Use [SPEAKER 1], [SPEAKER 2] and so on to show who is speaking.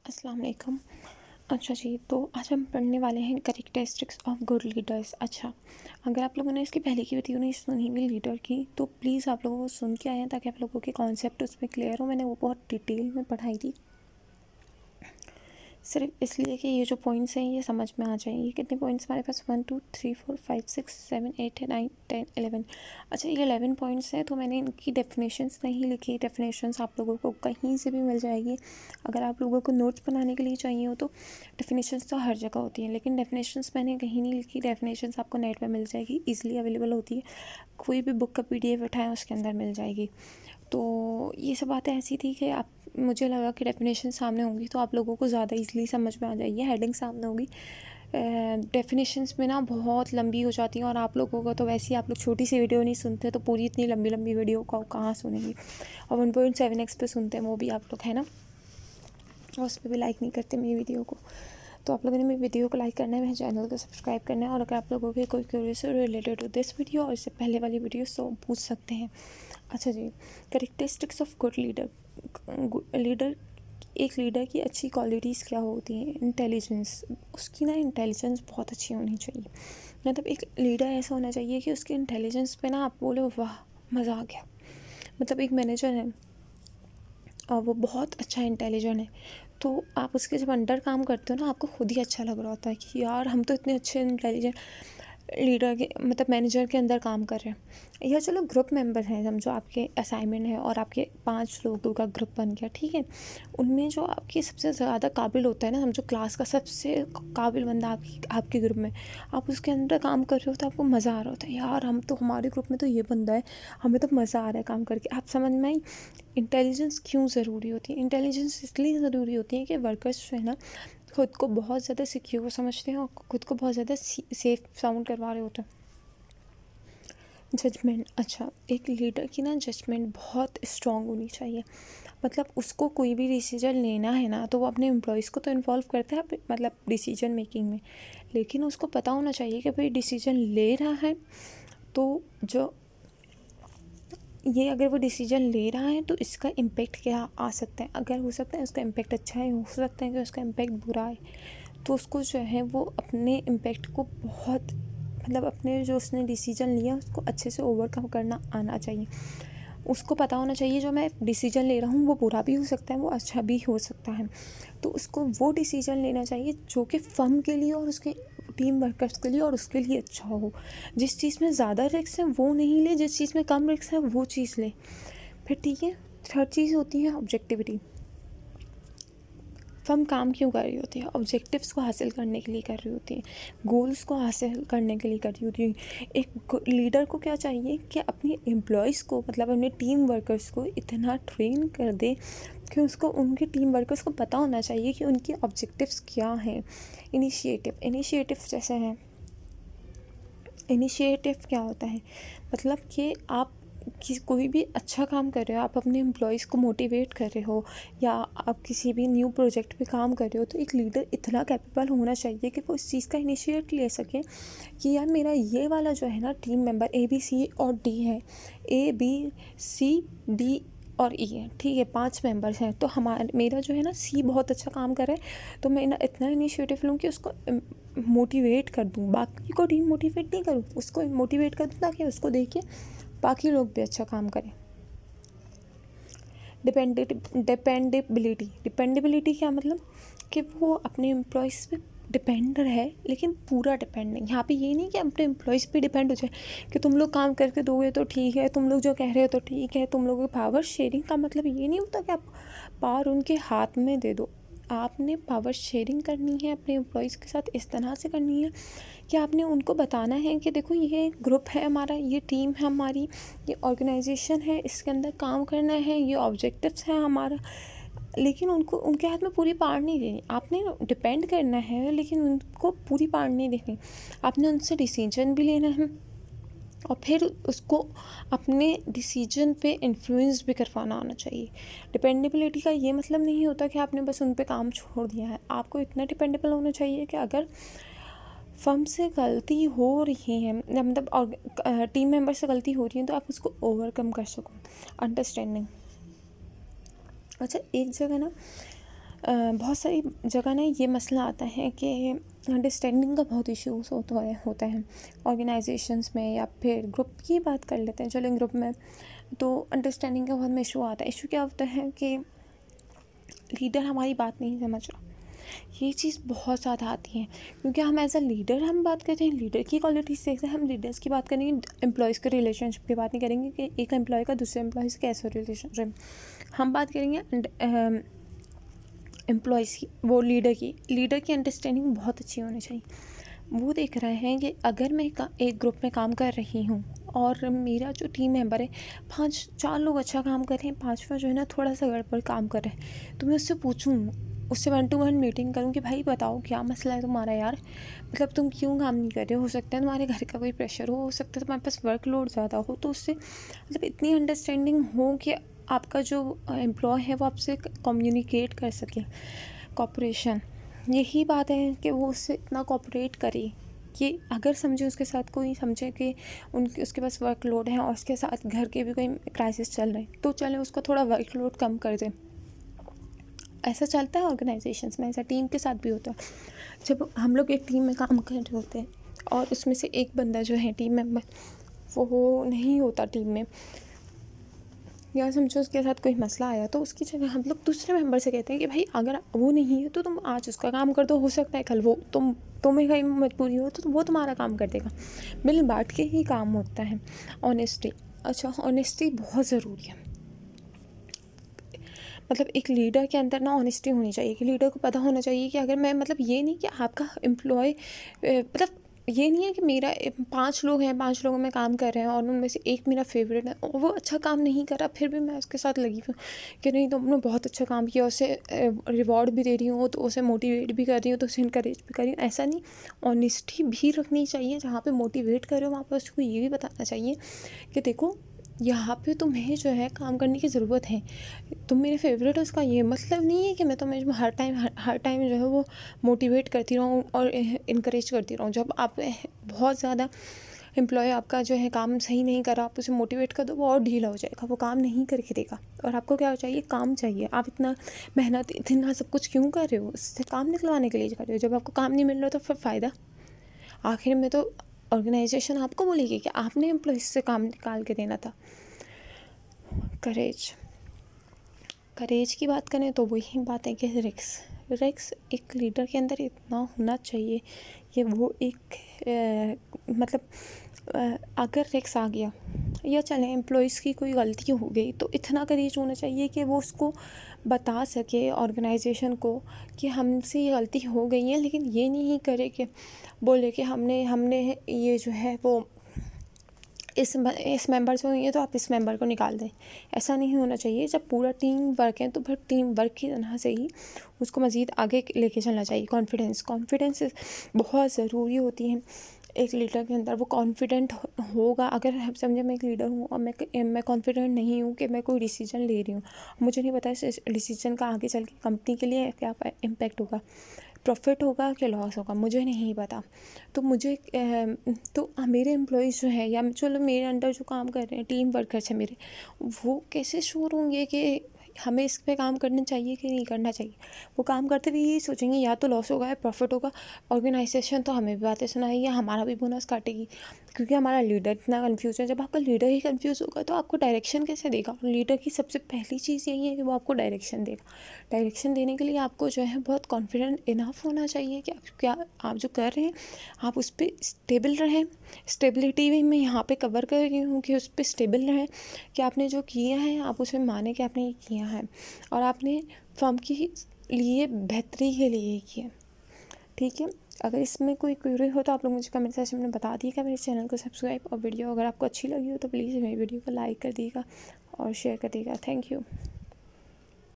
[SPEAKER 1] अस्सलाम वालेकुम। अच्छा जी, तो आज हम पढ़ने वाले हैं कैरेक्टरिस्टिक्स ऑफ गुड लीडर्स। अच्छा, अगर आप लोगों ने इसकी पहले की वीडियो नहीं सुनी हुई लीडर की, तो प्लीज़ आप लोगों को सुन के आए हैं ताकि आप लोगों के कॉन्सेप्ट उसमें क्लियर हो। मैंने वो बहुत डिटेल में पढ़ाई थी, सिर्फ इसलिए कि ये जो पॉइंट्स हैं ये समझ में आ जाएं। ये कितने पॉइंट्स हमारे पास 1 2 3 4 5 6 7 8 9 10 11। अच्छा, ये 11 पॉइंट्स हैं, तो मैंने इनकी डेफिनेशंस नहीं लिखी। डेफिनेशंस आप लोगों को कहीं से भी मिल जाएगी। अगर आप लोगों को नोट्स बनाने के लिए चाहिए हो तो डेफिनेशंस तो हर जगह होती हैं, लेकिन डेफिनेशंस मैंने कहीं नहीं लिखी। डेफिनेशंस आपको नेट पर मिल जाएगी, ईजिली अवेलेबल होती है। कोई भी बुक का PDF उठाएँ, उसके अंदर मिल जाएगी। तो ये सब बातें ऐसी थी कि आप मुझे लगा कि डेफिनेशन सामने होंगी तो आप लोगों को ज़्यादा इजीली समझ में आ जाएगी। हेडिंग सामने होगी। डेफिनेशंस में ना बहुत लंबी हो जाती हैं, और आप लोगों को तो वैसे ही आप लोग छोटी सी वीडियो नहीं सुनते, तो पूरी इतनी लंबी लंबी वीडियो को कहाँ सुनेंगे। और 1.7x पे सुनते हैं, वो भी आप लोग है ना, और उस पर भी लाइक नहीं करते मेरी वीडियो को। तो आप लोगों ने मेरी वीडियो को लाइक करना है, मेरे चैनल को सब्सक्राइब करना है, और अगर आप लोगों के कोई queries related to this video और इससे पहले वाली वीडियो तो पूछ सकते हैं। अच्छा जी, कैरेक्टरिस्टिक्स ऑफ गुड लीडर। एक लीडर की अच्छी क्वालिटीज़ क्या होती हैं? इंटेलिजेंस। उसकी ना इंटेलिजेंस बहुत अच्छी होनी चाहिए। मतलब एक लीडर ऐसा होना चाहिए कि उसकी इंटेलिजेंस पे ना आप बोलो वाह, मज़ा आ गया। मतलब एक मैनेजर है और वो बहुत अच्छा इंटेलिजेंट है, तो आप उसके जब अंडर काम करते हो ना, आपको खुद ही अच्छा लग रहा होता है कि यार हम तो इतने अच्छे इंटेलिजेंट लीडर के मतलब मैनेजर के अंदर काम कर रहे हैं। या चलो ग्रुप मेंबर हैं, समझो आपके असाइनमेंट है और आपके 5 लोगों का ग्रुप बन गया, ठीक है। उनमें जो आपके सबसे ज़्यादा काबिल होता है ना, समझो क्लास का सबसे काबिल बंदा आपके ग्रुप में, आप उसके अंदर काम कर रहे हो तो आपको मज़ा आ रहा होता है, यार हम तो हमारे ग्रुप में तो ये बंदा है, हमें तो मज़ा आ रहा है काम करके। आप समझ में आई इंटेलिजेंस क्यों ज़रूरी होती है? इंटेलिजेंस इसलिए ज़रूरी होती है कि वर्कर्स जो है ना, खुद को बहुत ज़्यादा सिक्योर समझते हैं और खुद को बहुत ज़्यादा सेफ साउंड करवा रहे होते हैं। जजमेंट। अच्छा, एक लीडर की ना जजमेंट बहुत स्ट्रांग होनी चाहिए। मतलब उसको कोई भी डिसीजन लेना है ना, तो वो अपने एम्प्लॉयज़ को तो इन्वॉल्व करता है मतलब डिसीजन मेकिंग में, लेकिन उसको पता होना चाहिए कि भाई डिसीजन ले रहा है तो जो ये अगर वो डिसीजन ले रहा है तो इसका इम्पेक्ट क्या आ सकता है। अगर हो सकता है उसका इम्पेक्ट अच्छा है, हो सकता है कि उसका इम्पेक्ट बुरा है, तो उसको जो है वो अपने इम्पेक्ट को बहुत मतलब अपने जो उसने डिसीजन लिया उसको अच्छे से ओवरकम करना आना चाहिए। उसको पता होना चाहिए जो मैं डिसीजन ले रहा हूँ वो बुरा भी हो सकता है, वो अच्छा भी हो सकता है। तो उसको वो डिसीजन लेना चाहिए जो कि फर्म के लिए और उसके टीम वर्कर्स के लिए और उसके लिए अच्छा हो। जिस चीज़ में ज़्यादा रिस्क है वो नहीं ले, जिस चीज़ में कम रिस्क है वो चीज़ ले। फिर ठीक है, थर्ड चीज़ होती है ऑब्जेक्टिविटी। फर्म काम क्यों कर रही होती है? ऑब्जेक्टिव्स को हासिल करने के लिए कर रही होती है, गोल्स को हासिल करने के लिए कर रही होती है। एक लीडर को क्या चाहिए कि अपने एम्प्लॉयज़ को मतलब अपने टीम वर्कर्स को इतना ट्रेन कर दे कि उसको उनके टीम वर्कर्स को पता होना चाहिए कि उनके ऑब्जेक्टिव्स क्या हैं। इनिशिएटिव जैसे हैं। इनिशिएटिव क्या होता है? मतलब कि आप कोई भी अच्छा काम कर रहे हो, आप अपने एम्प्लॉयज़ को मोटिवेट कर रहे हो, या आप किसी भी न्यू प्रोजेक्ट पे काम कर रहे हो, तो एक लीडर इतना कैपेबल होना चाहिए कि वो इस चीज़ का इनिशिएट ले सके कि यार मेरा ये वाला जो है ना टीम मेंबर ABC और D है, ABCD और E है, ठीक है, 5 मेंबर्स हैं, तो मेरा जो है ना C बहुत अच्छा काम कर रहा है, तो मैं इतना इनिशिएटिव लूँ कि उसको मोटिवेट कर दूँ, बाकी को डीमोटिवेट नहीं करूँ, उसको मोटिवेट कर दूँ ताकि उसको देख के बाकी लोग भी अच्छा काम करें। डिपेंडेबिलिटी क्या मतलब कि वो अपने एम्प्लॉयज़ पे डिपेंड है, लेकिन पूरा डिपेंड नहीं। यहाँ पे ये नहीं कि अपने एम्प्लॉयज़ पे डिपेंड हो जाए कि तुम लोग काम करके दोगे तो ठीक है, तुम लोग जो कह रहे हो तो ठीक है। तुम लोगों की पावर शेयरिंग का मतलब ये नहीं होता कि आप पावर उनके हाथ में दे दो। आपने पावर शेयरिंग करनी है अपने एम्प्लॉयज़ के साथ, इस तरह से करनी है कि आपने उनको बताना है कि देखो ये ग्रुप है हमारा, ये टीम है हमारी, ये ऑर्गेनाइजेशन है, इसके अंदर काम करना है, ये ऑब्जेक्टिव्स है हमारा, लेकिन उनको उनके हाथ में पूरी पावर नहीं देनी। आपने डिपेंड करना है लेकिन उनको पूरी पावर नहीं देनी। आपने उनसे डिसीजन भी लेना है और फिर उसको अपने डिसीजन पे इन्फ्लुएंस भी करवाना आना चाहिए। डिपेंडेबिलिटी का ये मतलब नहीं होता कि आपने बस उन पे काम छोड़ दिया है। आपको इतना डिपेंडेबल होना चाहिए कि अगर फर्म से गलती हो रही है मतलब और टीम मेंबर से गलती हो रही है तो आप उसको ओवरकम कर सको। अंडरस्टैंडिंग। अच्छा, एक जगह ना बहुत सारी जगह ना ये मसला आता है कि अंडरस्टैंडिंग का बहुत इश्यूज होता है ऑर्गेनाइजेशंस में, या फिर ग्रुप की बात कर लेते हैं। चलो ग्रुप में तो अंडरस्टैंडिंग का बहुत इशू आता है। इशू क्या होता है कि लीडर हमारी बात नहीं समझ रहा। ये चीज़ बहुत ज़्यादा आती है, क्योंकि हम एज अ लीडर हम बात करते हैं, लीडर की क्वालिटी से हम लीडर्स की बात करेंगे, एम्प्लॉयज़ के रिलेशनशिप की बात नहीं करेंगे कि एक एम्प्लॉय का दूसरे एम्प्लॉय से कैसा रिलेशनशिप। हम बात करेंगे एम्प्लॉयज़ की, वो लीडर की अंडरस्टैंडिंग बहुत अच्छी होनी चाहिए। वो देख रहे हैं कि अगर मैं एक ग्रुप में काम कर रही हूँ और मेरा जो टीम मेंबर है 4 लोग अच्छा काम कर रहे हैं, 5वां जो है ना थोड़ा सा गड़बड़ काम कर रहे हैं, तो मैं उससे पूछूँ, उससे 1 to 1 मीटिंग करूँ कि भाई बताओ क्या मसला है तुम्हारा यार, मतलब तुम क्यों काम नहीं कर रहे हो सकता है तुम्हारे घर का कोई प्रेशर हो सकता है तुम्हारे पास वर्कलोड ज़्यादा हो, तो उससे मतलब इतनी अंडरस्टैंडिंग हो कि आपका जो एम्प्लॉय है वो आपसे कम्युनिकेट कर सके। कॉपरेशन, यही बात है कि वो उससे इतना कॉपरेट करे कि अगर समझे उसके साथ कोई समझे कि उसके पास वर्कलोड है और उसके साथ घर के भी कोई क्राइसिस चल रहे हैं, तो चले उसका थोड़ा वर्कलोड कम कर दें। ऐसा चलता है ऑर्गेनाइजेशंस में, ऐसा टीम के साथ भी होता है। जब हम लोग एक टीम में काम कर रहे होते हैं और उसमें से एक बंदा जो है टीम मेंबर वो नहीं होता टीम में, या समझो उसके साथ कोई मसला आया, तो उसकी जगह हम लोग दूसरे मेंबर से कहते हैं कि भाई अगर वो नहीं है तो तुम आज उसका काम कर दो, हो सकता है कल वो तुम्हें कहीं मजबूरी हो तो वो तुम्हारा काम कर देगा। मिल बांट के ही काम होता है। ऑनेस्टी, अच्छा ऑनेस्टी बहुत ज़रूरी है। मतलब एक लीडर के अंदर ना ऑनेस्टी होनी चाहिए कि लीडर को पता होना चाहिए कि अगर मैं, मतलब ये नहीं कि आपका एम्प्लॉय, मतलब ये नहीं है कि मेरा 5 लोग हैं, 5 लोगों में काम कर रहे हैं और उनमें से एक मेरा फेवरेट है और वो अच्छा काम नहीं कर रहा, फिर भी मैं उसके साथ लगी हूँ कि नहीं तुमने बहुत अच्छा काम किया, उसे रिवॉर्ड भी दे रही हूँ, तो उसे मोटिवेट भी कर रही हूँ, तो उसे इनकरेज भी कर रही हूँ। ऐसा नहीं, ऑनेस्टी भी रखनी चाहिए। जहाँ पे मोटिवेट कर रहे हो वहाँ पर उसको ये भी बताना चाहिए कि देखो यहाँ पे तुम्हें जो है काम करने की ज़रूरत है, तुम मेरे फेवरेट हो, उसका ये मतलब नहीं है कि मैं तुम्हें जो हर टाइम जो है वो मोटिवेट करती रहूँ और इनकरेज करती रहूँ। जब आप बहुत ज़्यादा एम्प्लॉय आपका जो है काम सही नहीं कर रहा, आप उसे मोटिवेट कर दो, वो और ढीला हो जाएगा, वो काम नहीं करके देगा। और आपको क्या चाहिए, काम चाहिए। आप इतना मेहनत इतना सब कुछ क्यों कर रहे हो, उससे काम निकलवाने के लिए कर रहे हो। जब आपको काम नहीं मिल रहा तो फिर फ़ायदा, आखिर में तो ऑर्गेनाइजेशन आपको बोलेगी कि आपने एम्प्लॉयज़ से काम निकाल के देना था। करेज की बात करें तो वही बात है कि रिक्स एक लीडर के अंदर इतना होना चाहिए कि वो एक अगर रिक्स आ गया या चले एम्प्लॉयज़ की कोई गलती हो गई, तो इतना करेज होना चाहिए कि वो उसको बता सके ऑर्गेनाइजेशन को कि हमसे ये गलती हो गई है, लेकिन ये नहीं करे कि बोले कि हमने ये जो है वो इस मेंबर से हुई है तो आप इस मेंबर को निकाल दें। ऐसा नहीं होना चाहिए। जब पूरा टीम वर्क है तो फिर टीम वर्क की तरह से ही उसको मज़ीद आगे लेके चलना चाहिए। कॉन्फिडेंस बहुत ज़रूरी होती है एक लीडर के अंदर। वो कॉन्फिडेंट होगा। अगर समझे मैं एक लीडर हूँ और मैं कॉन्फिडेंट नहीं हूँ कि मैं कोई डिसीजन ले रही हूँ, मुझे नहीं पता इस डिसीजन का आगे चल के कंपनी के लिए क्या इम्पैक्ट होगा, प्रॉफिट होगा कि लॉस होगा, मुझे नहीं पता। तो मेरे एम्प्लॉयज़ जो है या चलो मेरे अंडर जो काम कर रहे हैं टीम वर्कर्स हैं मेरे, वो कैसे श्योर होंगे कि हमें इस पे काम करना चाहिए कि नहीं करना चाहिए। वो काम करते हुए यही सोचेंगे या तो लॉस होगा या प्रॉफिट होगा, ऑर्गेनाइजेशन तो हमें भी बातें सुनाएगी या हमारा भी बोनस काटेगी, क्योंकि हमारा लीडर इतना कंफ्यूज है। जब आपका लीडर ही कंफ्यूज होगा तो आपको डायरेक्शन कैसे देगा। लीडर की सबसे पहली चीज़ यही है कि वो आपको डायरेक्शन देगा। डायरेक्शन देने के लिए आपको जो है बहुत कॉन्फिडेंट इनफ होना चाहिए कि आप जो कर रहे हैं आप उस पर स्टेबल रहें। स्टेबिलिटी भी मैं यहाँ पे कवर कर रही हूँ कि उस पर स्टेबल रहें, कि आपने जो किया है आप उसमें माने कि आपने ये किया है और आपने फर्म के लिए बेहतरी के लिए किया। ठीक है, अगर इसमें कोई क्वेरी हो तो आप लोग मुझे कमेंट सेक्शन में बता दीजिएगा। मेरे चैनल को सब्सक्राइब और वीडियो अगर आपको अच्छी लगी हो तो प्लीज़ मेरी वीडियो को लाइक कर दीजिएगा और शेयर कर दीजिएगा। Thank you.